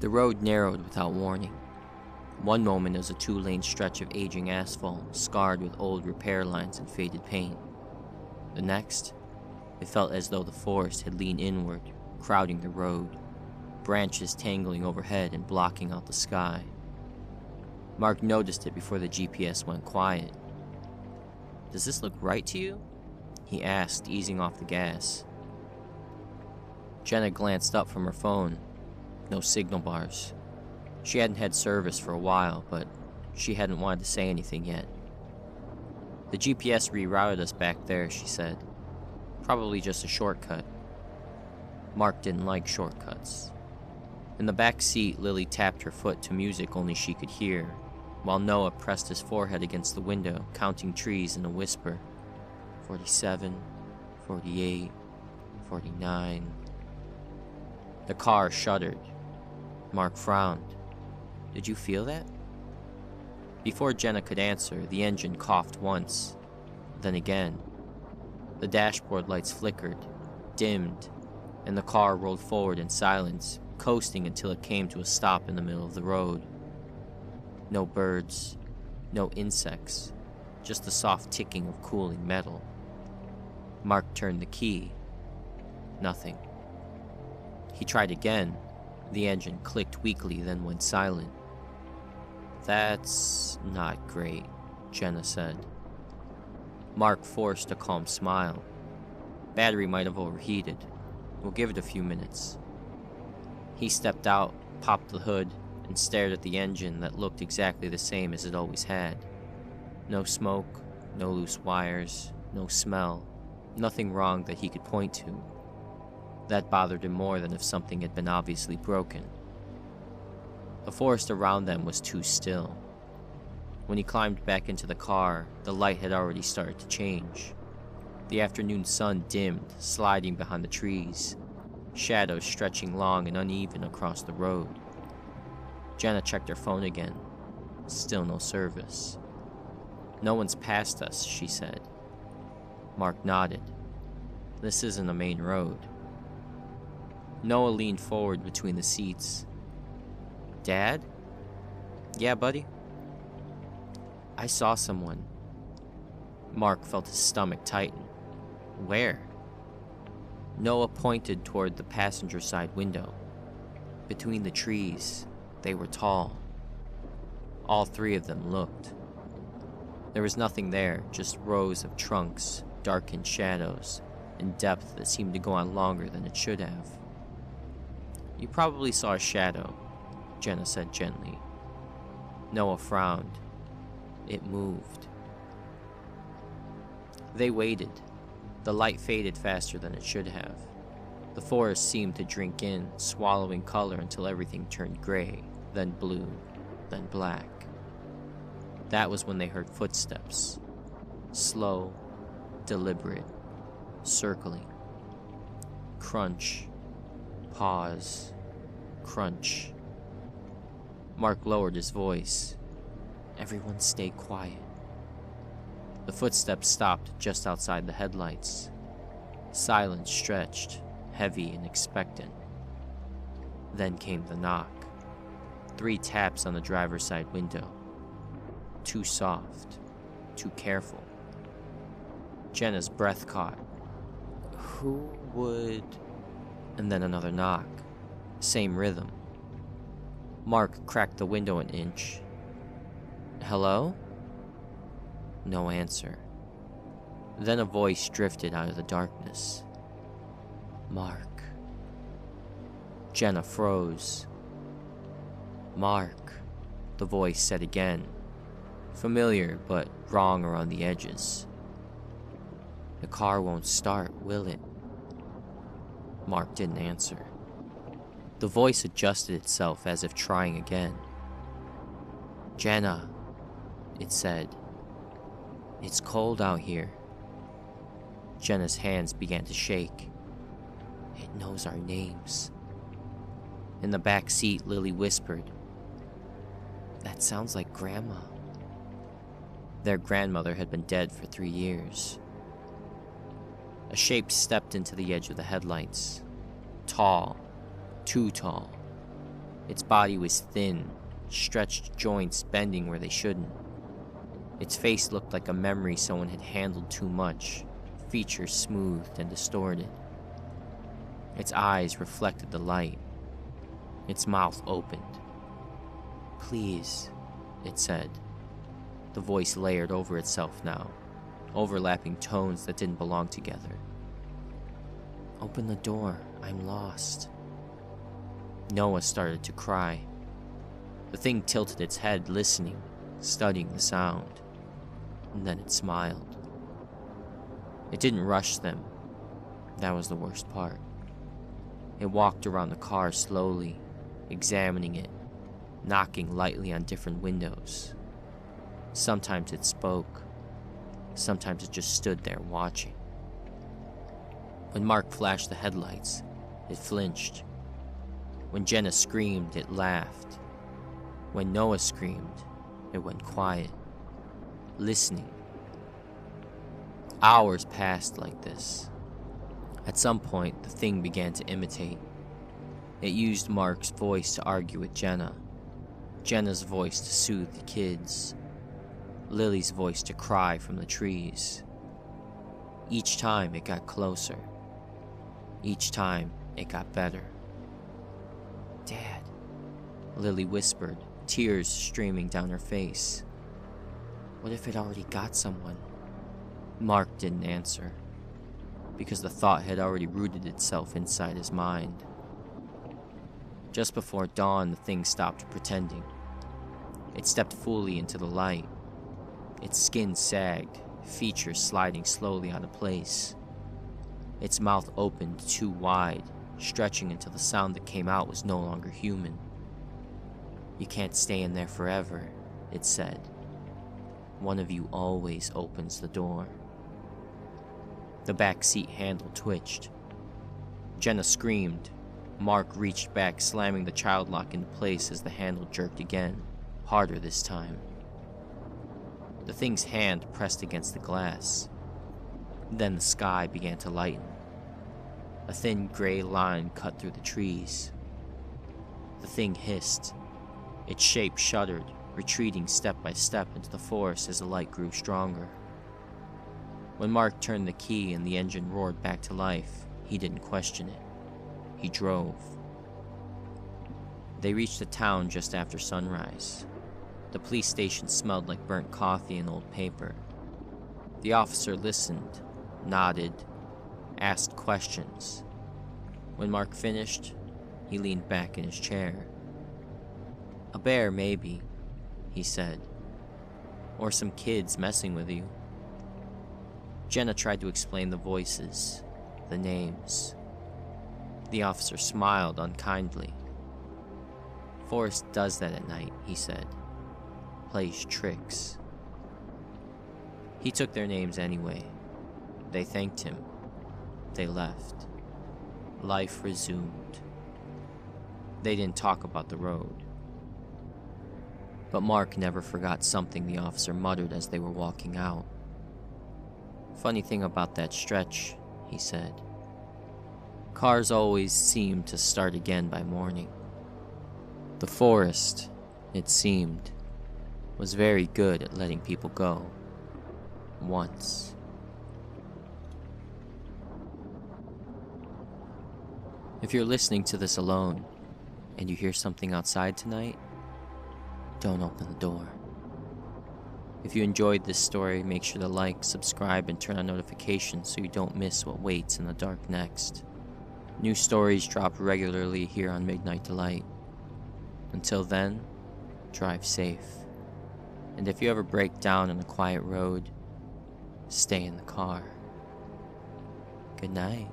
The road narrowed without warning. One moment it was a 2-lane stretch of aging asphalt, scarred with old repair lines and faded paint. The next, it felt as though the forest had leaned inward, crowding the road, branches tangling overhead and blocking out the sky. Mark noticed it before the GPS went quiet. "Does this look right to you?" he asked, easing off the gas. Jenna glanced up from her phone. No signal bars. She hadn't had service for a while, but she hadn't wanted to say anything yet. "The GPS rerouted us back there," she said. "Probably just a shortcut." Mark didn't like shortcuts. In the back seat, Lily tapped her foot to music only she could hear, while Noah pressed his forehead against the window, counting trees in a whisper. 47, 48, 49. The car shuddered. Mark frowned. "Did you feel that?" Before Jenna could answer, the engine coughed once, then again. The dashboard lights flickered, dimmed, and the car rolled forward in silence, coasting until it came to a stop in the middle of the road. No birds, no insects, just the soft ticking of cooling metal. Mark turned the key. Nothing. He tried again. The engine clicked weakly, then went silent. "That's not great," Jenna said. Mark forced a calm smile. "Battery might have overheated. We'll give it a few minutes." He stepped out, popped the hood, and stared at the engine that looked exactly the same as it always had. No smoke, no loose wires, no smell, nothing wrong that he could point to. That bothered him more than if something had been obviously broken. The forest around them was too still. When he climbed back into the car, the light had already started to change. The afternoon sun dimmed, sliding behind the trees, shadows stretching long and uneven across the road. Jenna checked her phone again. Still no service. "No one's passed us," she said. Mark nodded. "This isn't a main road." Noah leaned forward between the seats. "Dad?" "Yeah, buddy?" "I saw someone." Mark felt his stomach tighten. "Where?" Noah pointed toward the passenger side window. Between the trees, they were tall. All three of them looked. There was nothing there, just rows of trunks, darkened shadows, and depth that seemed to go on longer than it should have. "You probably saw a shadow," Jenna said gently. Noah frowned. It moved. They waited. The light faded faster than it should have. The forest seemed to drink in, swallowing color until everything turned gray, then blue, then black. That was when they heard footsteps. Slow, deliberate, circling. Crunch. Pause. Crunch. Mark lowered his voice. "Everyone stay quiet." The footsteps stopped just outside the headlights. Silence stretched, heavy and expectant. Then came the knock. 3 taps on the driver's side window. Too soft, too careful. Jenna's breath caught. Who would... And then another knock. Same rhythm. Mark cracked the window an inch. "Hello?" No answer. Then a voice drifted out of the darkness. "Mark." Jenna froze. "Mark," the voice said again. Familiar, but wrong around the edges. "The car won't start, will it?" Mark didn't answer. The voice adjusted itself as if trying again. "Jenna," it said. "It's cold out here." Jenna's hands began to shake. "It knows our names." In the back seat, Lily whispered, "That sounds like Grandma." Their grandmother had been dead for 3 years. A shape stepped into the edge of the headlights. Tall. Too tall. Its body was thin, stretched joints bending where they shouldn't. Its face looked like a memory someone had handled too much, features smoothed and distorted. Its eyes reflected the light. Its mouth opened. "Please," it said. The voice layered over itself now, overlapping tones that didn't belong together. "Open the door, I'm lost." Noah started to cry. The thing tilted its head, listening, studying the sound. And then it smiled. It didn't rush them. That was the worst part. It walked around the car slowly, examining it, knocking lightly on different windows. Sometimes it spoke. Sometimes it just stood there watching. When Mark flashed the headlights, it flinched. When Jenna screamed, it laughed. When Noah screamed, it went quiet, listening. Hours passed like this. At some point, the thing began to imitate. It used Mark's voice to argue with Jenna, Jenna's voice to soothe the kids, Lily's voice to cry from the trees. Each time it got closer. Each time it got better. "Dad," Lily whispered, tears streaming down her face. "What if it already got someone?" Mark didn't answer, because the thought had already rooted itself inside his mind. Just before dawn, the thing stopped pretending. It stepped fully into the light. Its skin sagged, features sliding slowly out of place. Its mouth opened too wide, stretching until the sound that came out was no longer human. "You can't stay in there forever," it said. "One of you always opens the door." The back seat handle twitched. Jenna screamed. Mark reached back, slamming the child lock into place as the handle jerked again, harder this time. The thing's hand pressed against the glass. Then the sky began to lighten. A thin gray line cut through the trees. The thing hissed. Its shape shuddered, retreating step by step into the forest as the light grew stronger. When Mark turned the key and the engine roared back to life, he didn't question it. He drove. They reached the town just after sunrise. The police station smelled like burnt coffee and old paper. The officer listened, nodded, asked questions. When Mark finished, he leaned back in his chair. "A bear, maybe," he said. "Or some kids messing with you." Jenna tried to explain the voices, the names. The officer smiled unkindly. "Forrest does that at night," he said. "Plays tricks." He took their names anyway. They thanked him. They left. Life resumed. They didn't talk about the road. But Mark never forgot something the officer muttered as they were walking out. "Funny thing about that stretch," he said. "Cars always seem to start again by morning. The forest, it seemed, was very good at letting people go. Once." If you're listening to this alone, and you hear something outside tonight, don't open the door. If you enjoyed this story, make sure to like, subscribe, and turn on notifications so you don't miss what waits in the dark next. New stories drop regularly here on Midnight Delight. Until then, drive safe. And if you ever break down on a quiet road, stay in the car. Good night.